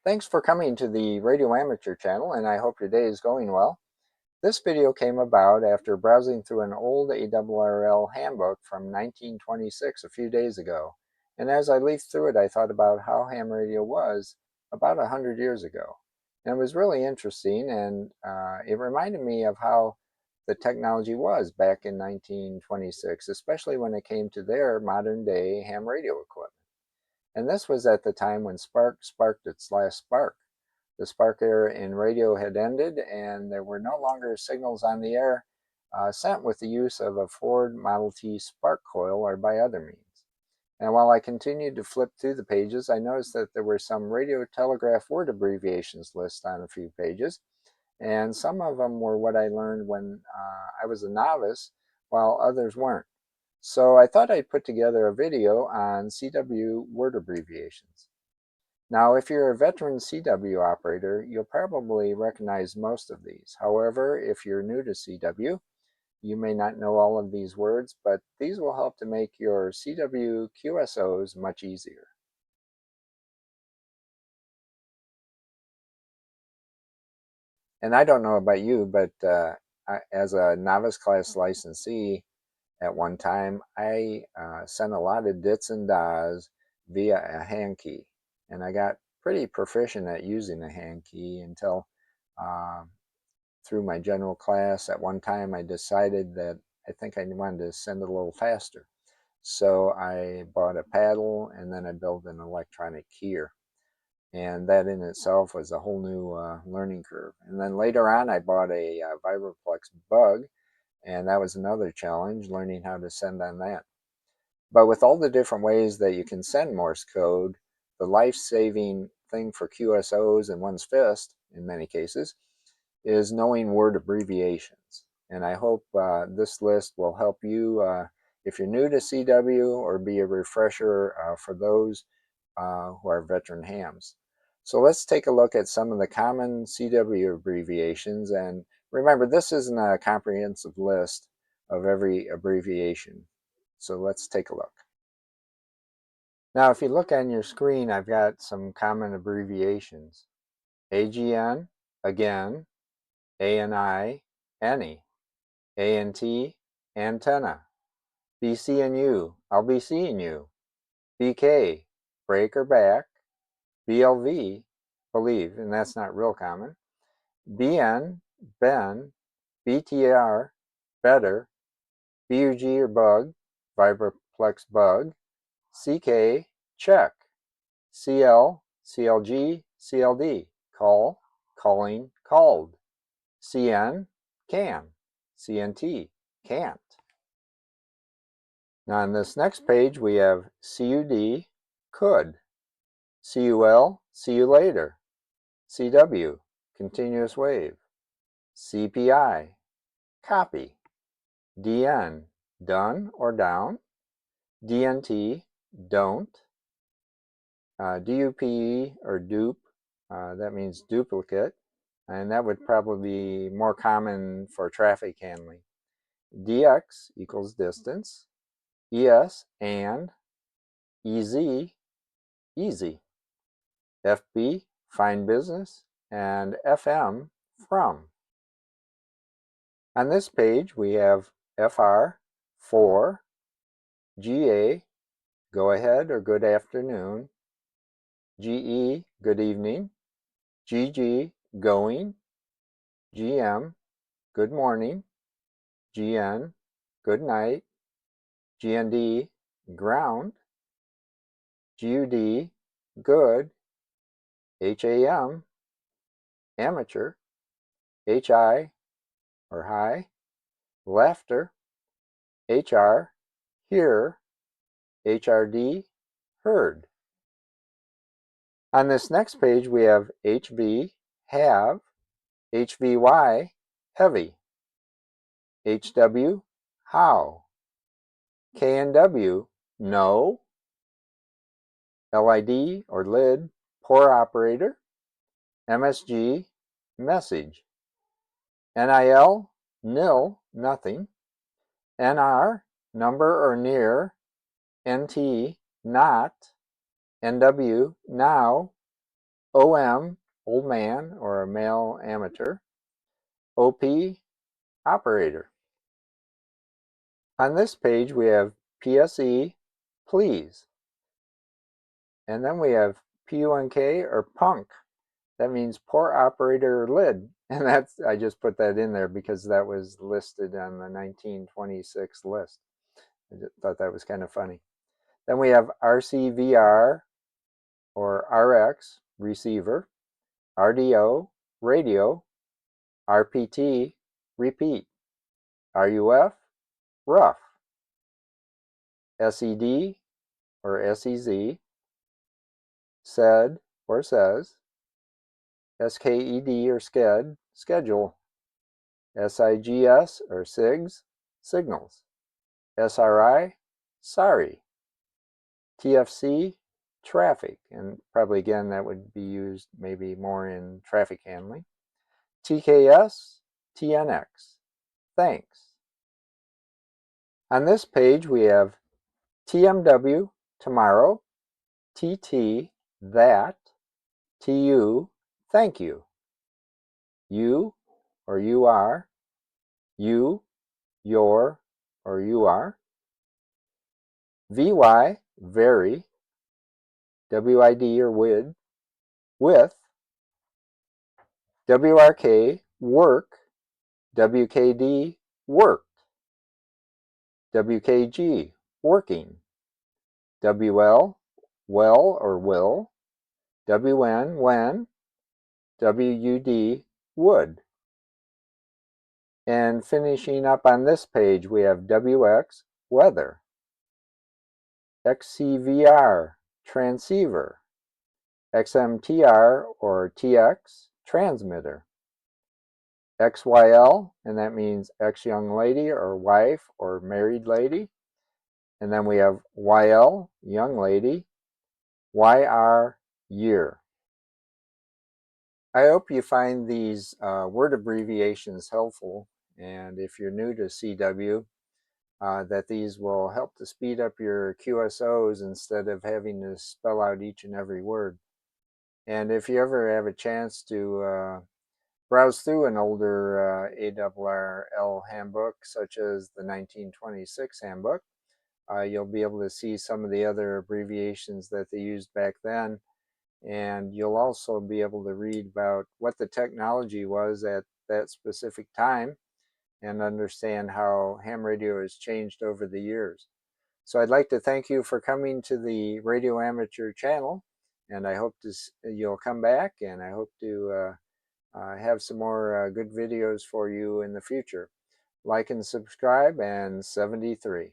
Thanks for coming to the Radio Amateur channel, and I hope your day is going well. This video came about after browsing through an old ARRL handbook from 1926 a few days ago. And as I leafed through it, I thought about how ham radio was about 100 years ago. And it was really interesting, and it reminded me of how the technology was back in 1926, especially when it came to their modern day ham radio equipment. And this was at the time when spark sparked its last spark. The spark era in radio had ended, and there were no longer signals on the air sent with the use of a Ford Model T spark coil or by other means. And while I continued to flip through the pages, I noticed that there were some radio telegraph word abbreviations listed on a few pages, and some of them were what I learned when I was a novice, while others weren't. So I thought I'd put together a video on CW word abbreviations. Now, if you're a veteran CW operator, you'll probably recognize most of these. However, if you're new to CW, you may not know all of these words, but these will help to make your CW QSOs much easier. And I don't know about you, but as a novice class licensee, at one time, I sent a lot of dits and das via a hand key. And I got pretty proficient at using a hand key until through my general class, at one time I decided that I think I wanted to send it a little faster. So I bought a paddle and then I built an electronic keyer. And that in itself was a whole new learning curve. And then later on, I bought a Vibraplex bug, and that was another challenge, learning how to send on that. But with all the different ways that you can send Morse code, the life-saving thing for QSOs in one's fist, in many cases, is knowing word abbreviations. And I hope this list will help you if you're new to CW, or be a refresher for those who are veteran hams. So let's take a look at some of the common CW abbreviations. And remember, this isn't a comprehensive list of every abbreviation. So let's take a look. Now, if you look on your screen, I've got some common abbreviations. AGN, again, ANI, any, ANT, antenna, BCNU, I'll be seeing you, BK, break or back, BLV, believe, and that's not real common, BN, Ben, BTR, better, BUG or bug, Vibraplex bug, CK, check, CL, CLG, CLD, call, calling, called, CN, can, CNT, can't. Now on this next page we have CUD, could, CUL, see you later, CW, continuous wave, CPI, copy, DN, done or down, DNT, don't, DUPE or dupe, that means duplicate, and that would probably be more common for traffic handling. DX equals distance, ES, and, EZ, easy, FB, find business, and FM, from. On this page we have FR, for, GA, go ahead or good afternoon, GE, good evening, GG, going, GM, good morning, GN, good night, GND, ground, GUD, good, HAM, amateur, HI, or high, laughter, HR, hear, HRD, heard. On this next page we have HV, have, HVY, heavy, HW, how, KNW, no, LID or lid, poor operator, MSG, message, NIL, nil, nothing, NR, number or near, NT, not, NW, now, OM, old man or a male amateur. OP, operator. On this page we have PSE, please. And then we have PUNK or punk. That means poor operator lid. And I just put that in there because that was listed on the 1926 list. I just thought that was kind of funny. Then we have RCVR or RX, receiver, RDO, radio, RPT, repeat, RUF, rough, SED or SEZ, SED or says, SKED or sked, schedule, SIGS or SIGS, signals, SRI, sorry, TFC, traffic, and probably again that would be used maybe more in traffic handling, TKS, TNX, thanks. On this page we have TMW, tomorrow, TT, that, TU, thank you, you or you are, you, your or you are, VY, very, WID or with, WRK, work, WKD, worked, WKG, working, WL, well or will, WN, when, WUD, would. And finishing up on this page, we have WX, weather, XCVR, transceiver, XMTR or TX, transmitter, XYL, and that means ex young lady or wife or married lady. And then we have YL, young lady, YR, year. I hope you find these word abbreviations helpful, and if you're new to CW, that these will help to speed up your QSOs instead of having to spell out each and every word. And if you ever have a chance to browse through an older ARRL handbook, such as the 1926 handbook, you'll be able to see some of the other abbreviations that they used back then. And you'll also be able to read about what the technology was at that specific time and understand how ham radio has changed over the years. So I'd like to thank you for coming to the Radio Amateur channel, and I hope you'll come back, and I hope to have some more good videos for you in the future. Like and subscribe, and 73.